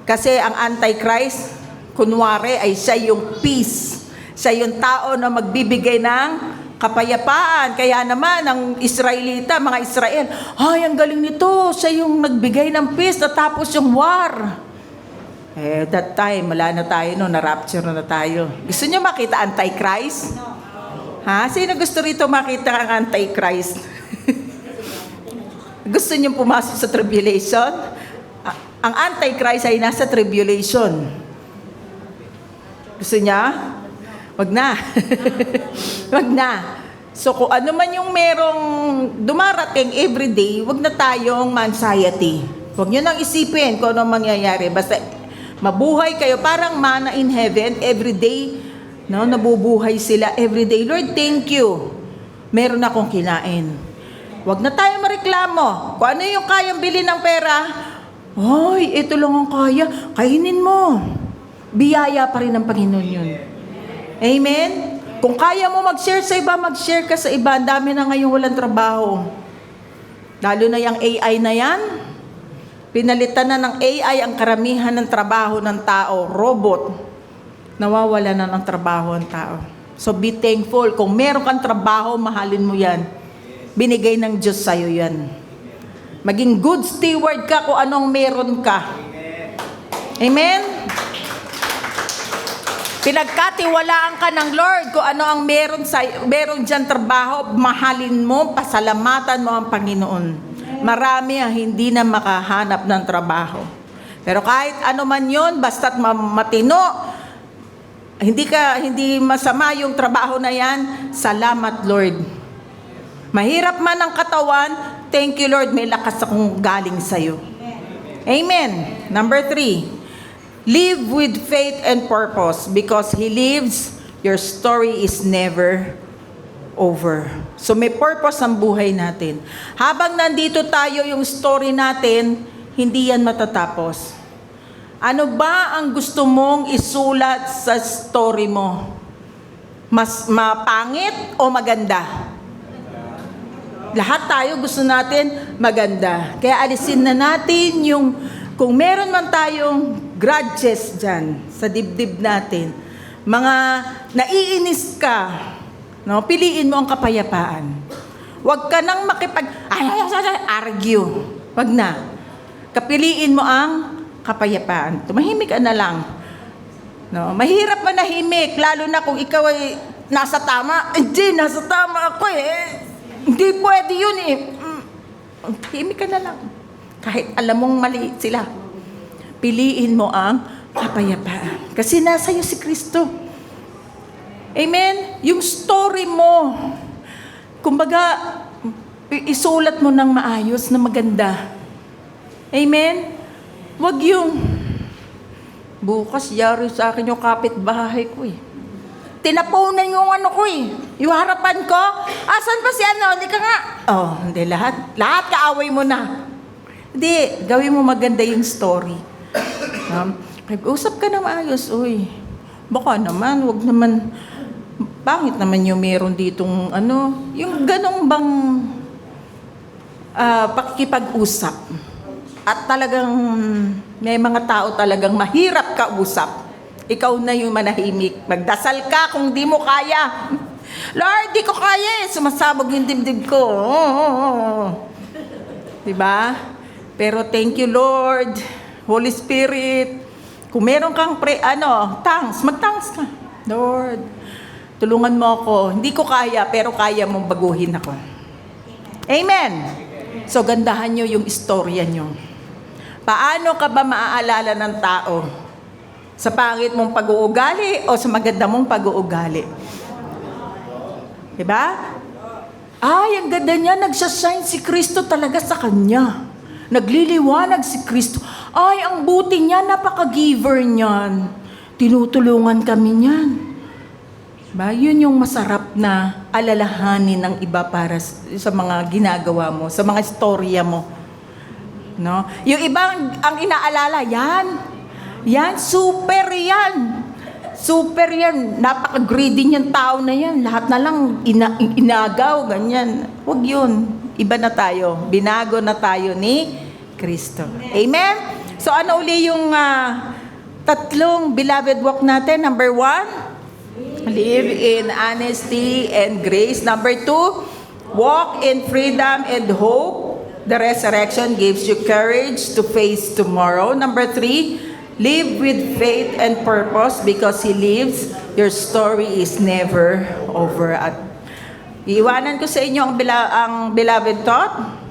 Kasi ang Antichrist, kunwari ay siya yung peace. Siya yung tao na magbibigay ng kapayapaan. Kaya naman, ang Israelita, mga Israel, ay, ang galing nito. Siya yung nagbigay ng peace, natapos yung war. That time, wala na tayo, na-rapture na tayo. Gusto niyo makita Antichrist? Ha? Sino gusto rito makita ang Antichrist? Gusto niyo pumasok sa tribulation? Ang Antichrist ay nasa tribulation. Gusto niya? Wag na. Wag na. So kung ano man yung merong dumarating everyday, wag na tayong anxiety. Wag niyo nang isipin kung ano mangyayari. Basta mabuhay kayo parang manna in heaven everyday. No, nabubuhay sila everyday. Lord, thank you. Meron akong kinain. Wag na tayo mareklamo. Kung ano yung kayang bilhin ng pera, hoy, ito lang ang kaya. Kainin mo. Biyaya pa rin ng Panginoon yun. Amen? Kung kaya mo mag-share sa iba, mag-share ka sa iba. Ang dami na ngayon walang trabaho. Lalo na yung AI na yan. Pinalitan na ng AI ang karamihan ng trabaho ng tao. Robot. Nawawala na ng trabaho ang tao. So be thankful. Kung meron kang trabaho, mahalin mo yan. Binigay ng Diyos sa'yo yan. Maging good steward ka kung anong meron ka. Amen? Pinagkatiwalaan ka ng Lord kung ano ang meron dyan trabaho, mahalin mo, pasalamatan mo ang Panginoon. Marami ang hindi na makahanap ng trabaho. Pero kahit ano man yun, basta't matino, hindi masama yung trabaho na yan, salamat Lord. Mahirap man ang katawan, thank you Lord, may lakas akong galing sa'yo. Amen. Number 3, live with faith and purpose. Because He lives, your story is never over. So may purpose ang buhay natin. Habang nandito tayo, yung story natin, hindi yan matatapos. Ano ba ang gusto mong isulat sa story mo? Mas mapangit o maganda? Lahat tayo gusto natin maganda. Kaya alisin na natin yung, kung meron man tayong grudges dyan sa dibdib natin, mga naiinis ka, no? Piliin mo ang kapayapaan. Huwag ka nang argue. Huwag na. Kapiliin mo ang kapayapaan. Tumahimik ka na lang. No? Mahirap manahimik, lalo na kung ikaw ay nasa tama. Hindi, nasa tama ako eh. Hindi pwede yun eh. Tahimik ka na lang. Kahit alam mong mali sila. Piliin mo ang kapayapaan. Kasi nasa iyo si Kristo. Amen? Yung story mo, kumbaga, isulat mo ng maayos na maganda. Amen? Huwag yung, bukas yari sa akin yung kapitbahay ko eh. Tinapunan yung ano ko eh. Yung harapan ko. Asan ba si ano? Hindi ka nga. Oh, hindi. Lahat kaaway mo na. Hindi. Gawin mo maganda yung story. Usap ka na maayos. Uy, baka naman, wag naman, pangit naman yung meron ditong ano. Yung ganong bang pakikipag-usap. At talagang may mga tao talagang mahirap kausap. Ikaw na yung manahimik. Magdasal ka kung di mo kaya. Lord, di ko kaya eh. Sumasabog yung dibdib ko. Diba? Pero thank you, Lord. Holy Spirit. Kung meron kang thanks, mag-thanks ka. Lord, tulungan mo ako. Hindi ko kaya, pero kaya mong baguhin ako. Amen. So, gandahan nyo yung istorya nyo. Paano ka ba maaalala ng tao? Sa pangit mong pag-uugali o sa maganda mong pag-uugali? Diba? Ay, ang ganda niya, nagsashine si Kristo talaga sa kanya. Nagliliwanag si Kristo. Ay, ang buti niya, napaka-giver niyan. Tinutulungan kami niyan. Diba? Yun yung masarap na alalahanin ng iba para sa mga ginagawa mo, sa mga istorya mo. No? Yung ibang ang inaalala, yan, super yan. Super yan. Napaka-greedy niyang tao na yan. Lahat na lang inagaw, ganyan. Huwag yun. Iba na tayo. Binago na tayo ni Kristo. Amen? So ano uli yung tatlong beloved walk natin? Number 1, live in honesty and grace. Number 2, walk in freedom and hope. The resurrection gives you courage to face tomorrow. Number 3, live with faith and purpose because He lives. Your story is never over. At iiwanan ko sa inyo ang beloved thought.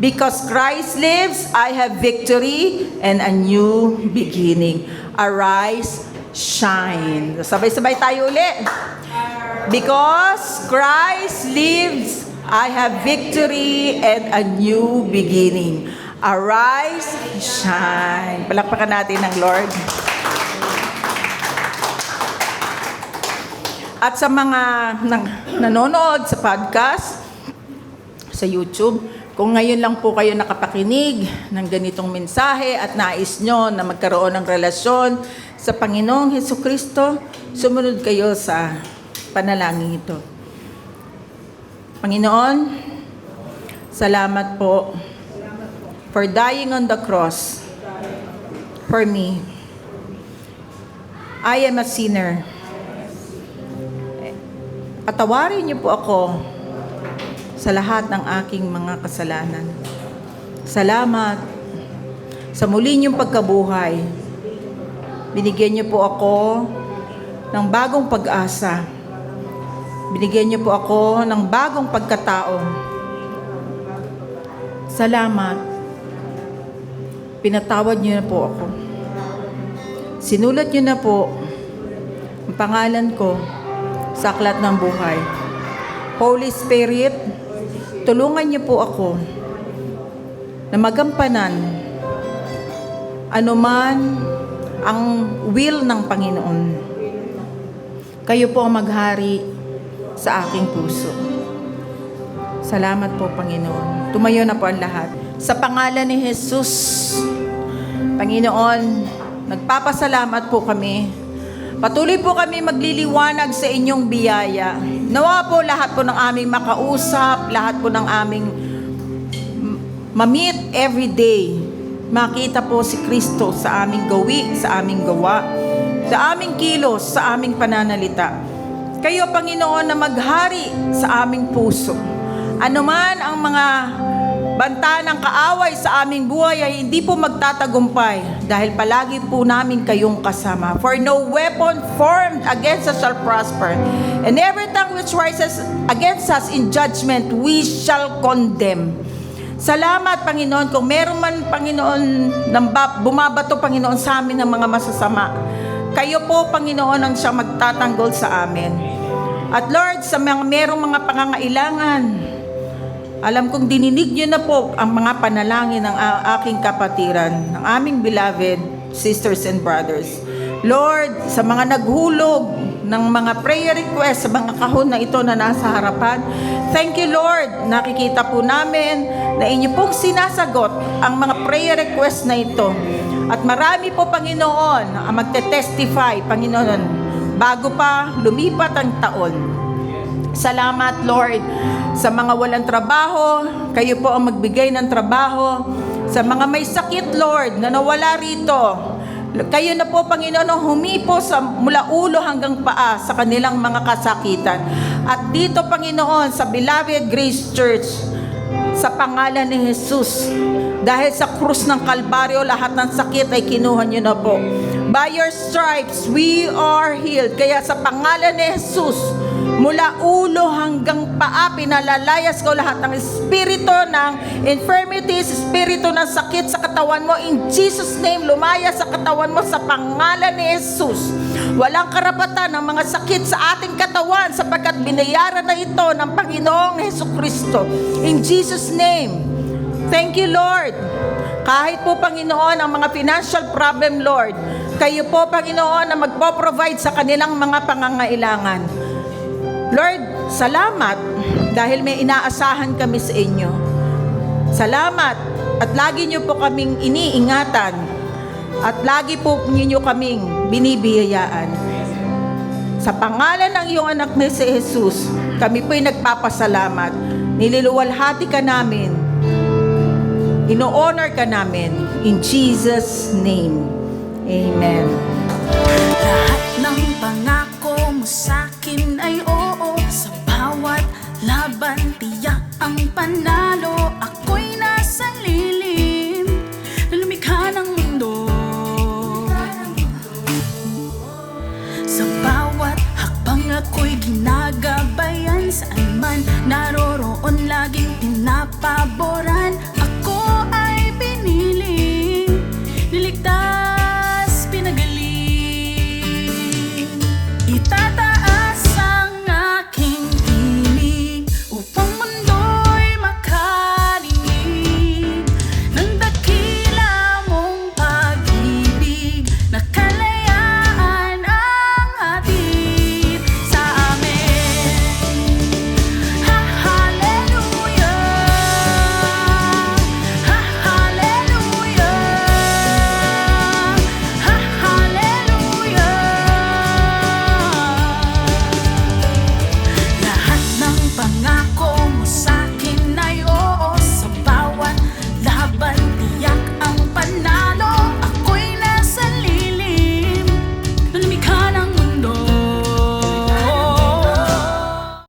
Because Christ lives, I have victory and a new beginning. Arise, shine. Sabay-sabay tayo ulit. Because Christ lives, I have victory and a new beginning. Arise, shine. Palakpakan natin ng Lord. At sa mga nanonood sa podcast, sa YouTube, kung ngayon lang po kayo nakapakinig ng ganitong mensahe at nais nyo na magkaroon ng relasyon sa Panginoong Hesukristo, sumunod kayo sa panalangin ito. Panginoon, salamat po for dying on the cross for me. I am a sinner. Patawarin niyo po ako sa lahat ng aking mga kasalanan. Salamat sa muli niyong pagkabuhay. Binigyan niyo po ako ng bagong pag-asa. Binigyan niyo po ako ng bagong pagkatao. Salamat. Pinatawad niyo na po ako. Sinulat niyo na po ang pangalan ko sa aklat ng buhay. Holy Spirit, tulungan niyo po ako na magampanan anuman ang will ng Panginoon. Kayo po ang maghari sa aking puso. Salamat po, Panginoon. Tumayo na po ang lahat. Sa pangalan ni Jesus, Panginoon, nagpapasalamat po kami Patuloy po kami magliliwanag sa inyong biyaya. Nawa po lahat po ng aming makausap, lahat po ng aming ma-meet every day. Makita po si Kristo sa aming gawi, sa aming gawa, sa aming kilos, sa aming pananalita. Kayo, Panginoon, na maghari sa aming puso. Ano man ang mga banta ng kaaway sa aming buhay ay hindi po magtatagumpay dahil palagi po namin kayong kasama. For no weapon formed against us shall prosper, and every tongue which rises against us in judgment we shall condemn. Salamat, Panginoon, kung meron man, Panginoon, bumabato, Panginoon, sa amin ng mga masasama. Kayo po, Panginoon, ang siyang magtatanggol sa amin. At Lord, sa merong mga pangangailangan, alam kong dininig niyo na po ang mga panalangin ng aking kapatiran, ng aming beloved sisters and brothers. Lord, sa mga naghulog ng mga prayer requests sa mga kahon na ito na nasa harapan, thank you, Lord. Nakikita po namin na inyo pong sinasagot ang mga prayer requests na ito. At marami po, Panginoon, ang magte-testify, Panginoon, bago pa lumipat ang taon. Salamat, Lord, sa mga walang trabaho. Kayo po ang magbigay ng trabaho. Sa mga may sakit, Lord, na nawala rito, kayo na po, Panginoon, ang humipo mula ulo hanggang paa sa kanilang mga kasakitan. At dito, Panginoon, sa Beloved Grace Church, sa pangalan ni Jesus, dahil sa krus ng Kalbaryo, lahat ng sakit ay kinuha niyo na po. By your stripes, we are healed. Kaya sa pangalan ni Jesus, mula ulo hanggang paa, pinalalayas ko lahat ng espiritu ng infirmities, espiritu ng sakit sa katawan mo. In Jesus' name, lumaya sa katawan mo sa pangalan ni Jesus. Walang karapatan ng mga sakit sa ating katawan sapagkat binayaran na ito ng Panginoong Jesucristo. In Jesus' name, thank you, Lord. Kahit po, Panginoon, ang mga financial problem, Lord, kayo po, Panginoon, na magpo-provide sa kanilang mga pangangailangan. Lord, salamat dahil may inaasahan kami sa inyo. Salamat at lagi niyo po kaming iniingatan at lagi po niyo kaming binibiyayaan. Sa pangalan ng iyong anak na si Jesus, kami po'y nagpapasalamat. Nililuwalhati ka namin. Ino-honor ka namin. In Jesus' name. Amen. Lahat ng pangako mo sa'kin ay oo. Sa bawat laban, tiyak ang panalo. Ako'y nasa lilim na lumikha ng mundo. Sa bawat hakbang ako'y ginagabayan. Saan man naroroon, laging pinapabor.